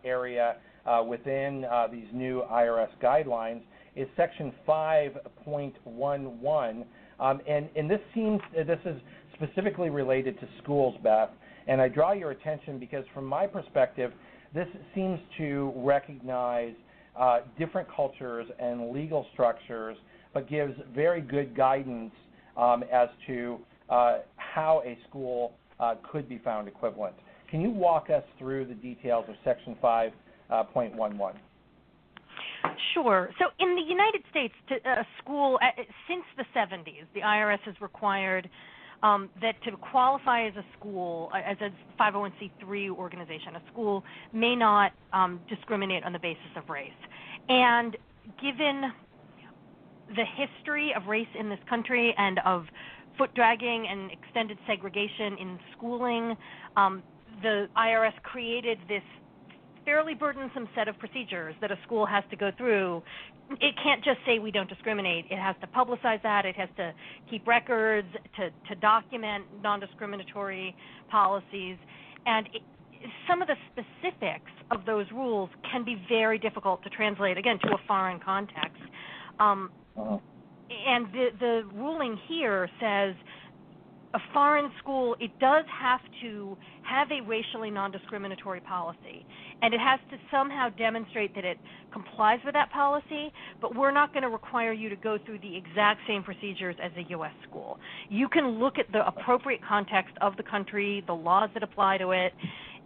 area within these new IRS guidelines is Section 5.11, and this is specifically related to schools, Beth. And I draw your attention because, from my perspective, this seems to recognize different cultures and legal structures, but gives very good guidance as to how a school could be found equivalent. Can you walk us through the details of Section 5.11? Sure. So in the United States, a school, since the 70s, the IRS has required that to qualify as a school, as a 501c3 organization, a school may not discriminate on the basis of race. And given the history of race in this country and of foot dragging and extended segregation in schooling, the IRS created this fairly burdensome set of procedures that a school has to go through. It can't just say we don't discriminate. It has to publicize that. It has to keep records, to document non-discriminatory policies. And some of the specifics of those rules can be very difficult to translate, again, to a foreign context. And the ruling here says a foreign school, it does have to have a racially non-discriminatory policy, and it has to somehow demonstrate that it complies with that policy, but we're not going to require you to go through the exact same procedures as a U.S. school. You can look at the appropriate context of the country, the laws that apply to it,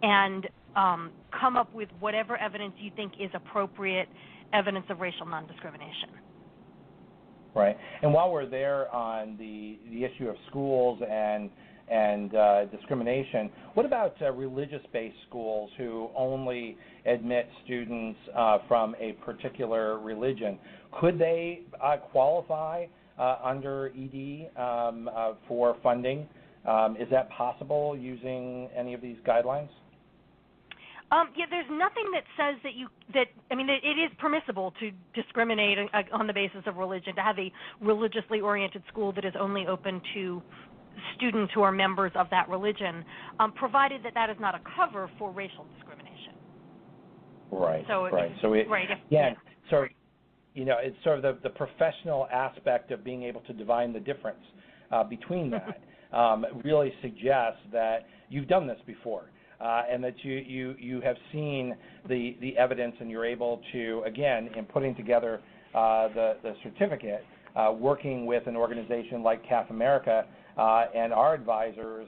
and come up with whatever evidence you think is appropriate evidence of racial non-discrimination. Right. And while we're there on the issue of schools and discrimination, what about religious-based schools who only admit students from a particular religion? Could they qualify under ED for funding? Is that possible using any of these guidelines? Yeah, there's nothing that says it is permissible to discriminate on the basis of religion, to have a religiously oriented school that is only open to students who are members of that religion, provided that that is not a cover for racial discrimination. Right. So right. So it's sort of the professional aspect of being able to divine the difference between that really suggests that you've done this before. And that you have seen the evidence, and you're able to, again, in putting together the certificate, working with an organization like CAF America and our advisors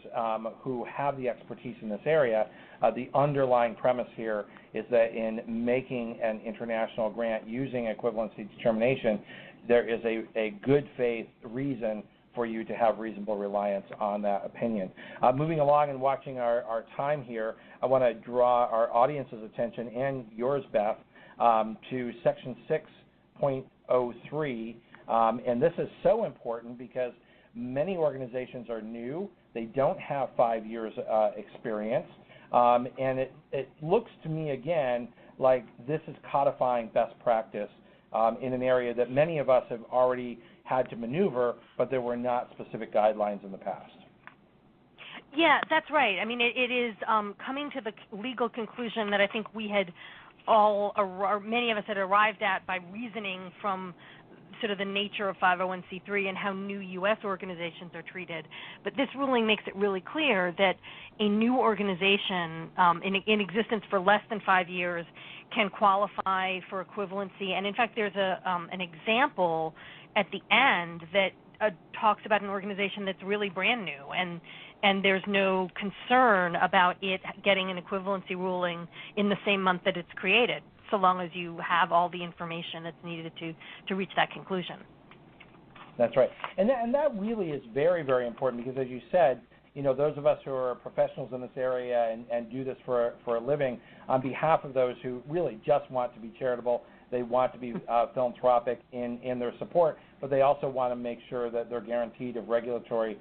who have the expertise in this area, the underlying premise here is that in making an international grant using equivalency determination, there is a good faith reason for you to have reasonable reliance on that opinion. Moving along and watching our time here, I want to draw our audience's attention, and yours, Beth, to Section 6.03, and this is so important because many organizations are new. They don't have 5 years experience, and it looks to me, again, like this is codifying best practice in an area that many of us have already had to maneuver, but there were not specific guidelines in the past. Yeah, that's right. I mean, it is coming to the legal conclusion that I think we had all, or many of us had arrived at by reasoning from sort of the nature of 501c3 and how new U.S. organizations are treated. But this ruling makes it really clear that a new organization in existence for less than 5 years can qualify for equivalency. And in fact, there's an example at the end that talks about an organization that's really brand new, and there's no concern about it getting an equivalency ruling in the same month that it's created, so long as you have all the information that's needed to reach that conclusion. That's right. And that really is very, very important because, as you said, those of us who are professionals in this area and do this for a living, on behalf of those who really just want to be charitable, they want to be philanthropic in their support, but they also want to make sure that they're guaranteed of regulatory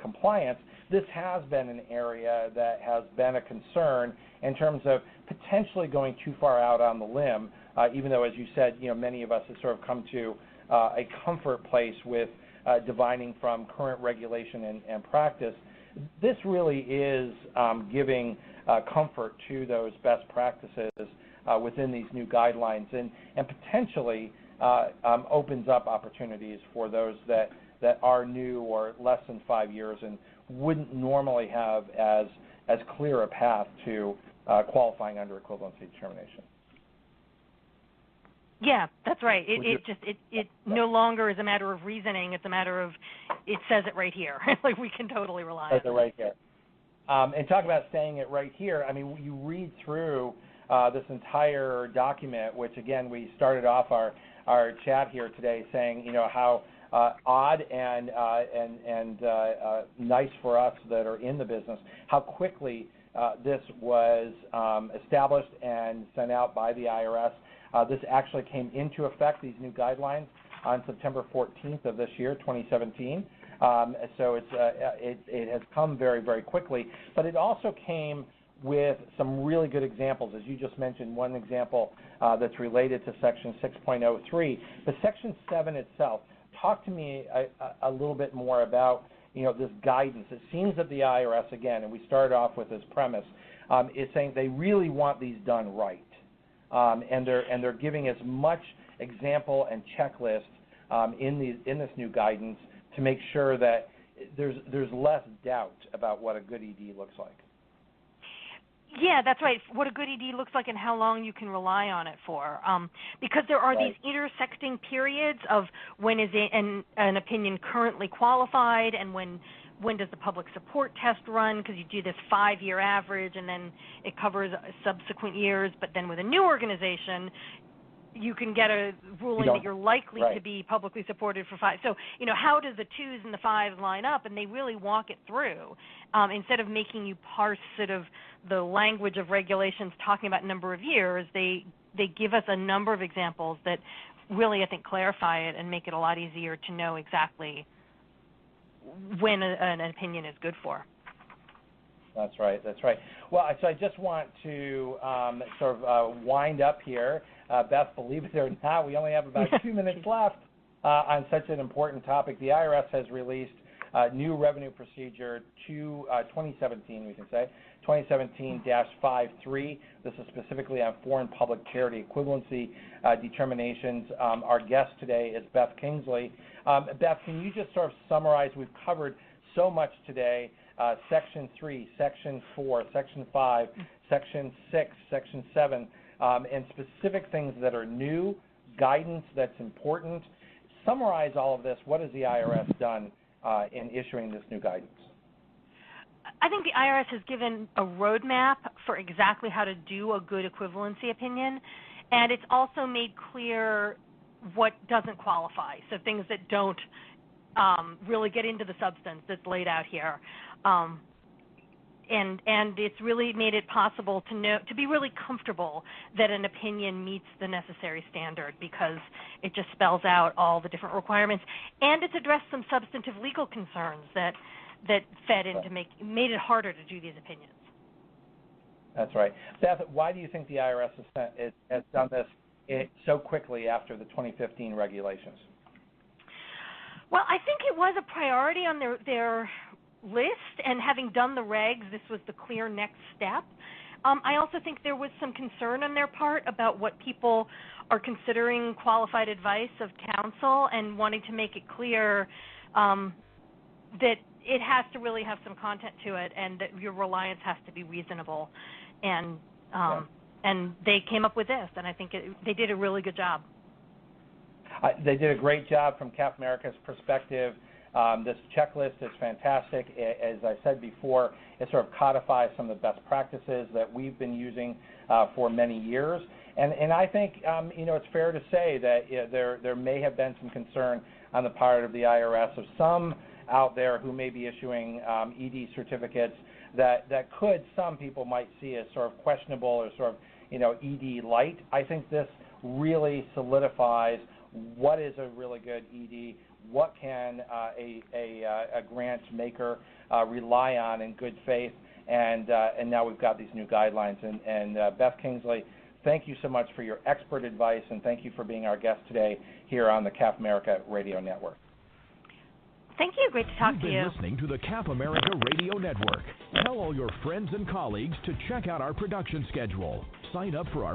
compliance. This has been an area that has been a concern in terms of potentially going too far out on the limb, even though, as you said, many of us have sort of come to a comfort place with divining from current regulation and practice. This really is giving comfort to those best practices within these new guidelines, and potentially opens up opportunities for those that are new or less than 5 years and wouldn't normally have as clear a path to qualifying under equivalency determination. Yeah, that's right. It no longer is a matter of reasoning. It's a matter of it says it right here. Like we can totally rely on it. Says it right here. And talk about saying it right here. I mean, you read through this entire document, which again we started off our chat here today saying, you know, how odd and nice for us that are in the business, how quickly this was established and sent out by the IRS. This actually came into effect, these new guidelines, on September 14th of this year, 2017. So it has come very, very quickly. But it also came with some really good examples. As you just mentioned, one example that's related to Section 6.03. But Section 7 itself, talk to me a little bit more about, you know, this guidance. It seems that the IRS, again, and we started off with this premise, is saying they really want these done right. And they're giving as much example and checklist in this new guidance to make sure that there's less doubt about what a good ED looks like. Yeah, that's right. What a good ED looks like and how long you can rely on it for. Because there are these intersecting periods of when is an opinion currently qualified and when does the public support test run, because you do this 5-year average and then it covers subsequent years. But then with a new organization, you can get a ruling that you're likely to be publicly supported for 5. So, you know, how do the 2s and the 5s line up? And they really walk it through instead of making you parse sort of the language of regulations talking about number of years. They give us a number of examples that really, I think, clarify it and make it a lot easier to know exactly when an opinion is good for. That's right. That's right. Well, so I just want to sort of wind up here. Beth, believe it or not, we only have about 2 minutes left on such an important topic. The IRS has released new revenue procedure 2017, we can say, 2017-53. This is specifically on foreign public charity equivalency determinations. Our guest today is Beth Kingsley. Beth, can you just sort of summarize? We've covered so much today. Section 3, Section 4, Section 5, Section 6, Section 7, and specific things that are new, guidance that's important. Summarize all of this. What has the IRS done in issuing this new guidance? I think the IRS has given a roadmap for exactly how to do a good equivalency opinion, and it's also made clear what doesn't qualify, so things that don't really get into the substance that's laid out here. And it's really made it possible to be really comfortable that an opinion meets the necessary standard, because it just spells out all the different requirements, and it's addressed some substantive legal concerns that fed into made it harder to do these opinions. That's right. Beth, why do you think the IRS has done this so quickly after the 2015 regulations? Well, I think it was a priority on their list, and having done the regs, this was the clear next step. I also think there was some concern on their part about what people are considering qualified advice of counsel, and wanting to make it clear that it has to really have some content to it, and that your reliance has to be reasonable. And they came up with this, and I think they did a really good job. They did a great job from CAF America's perspective. This checklist is fantastic. As I said before, it sort of codifies some of the best practices that we've been using for many years. And I think, it's fair to say that there may have been some concern on the part of the IRS of some out there who may be issuing ED certificates that some people might see as sort of questionable or sort of, ED light. I think this really solidifies what is a really good ED, what can a grant maker rely on in good faith, and now we've got these new guidelines. And Beth Kingsley, thank you so much for your expert advice, and thank you for being our guest today here on the CAF America Radio Network. Thank you. Great to talk You've to been you. listening to the CAP America Radio Network. Tell all your friends and colleagues to check out our production schedule. Sign up for our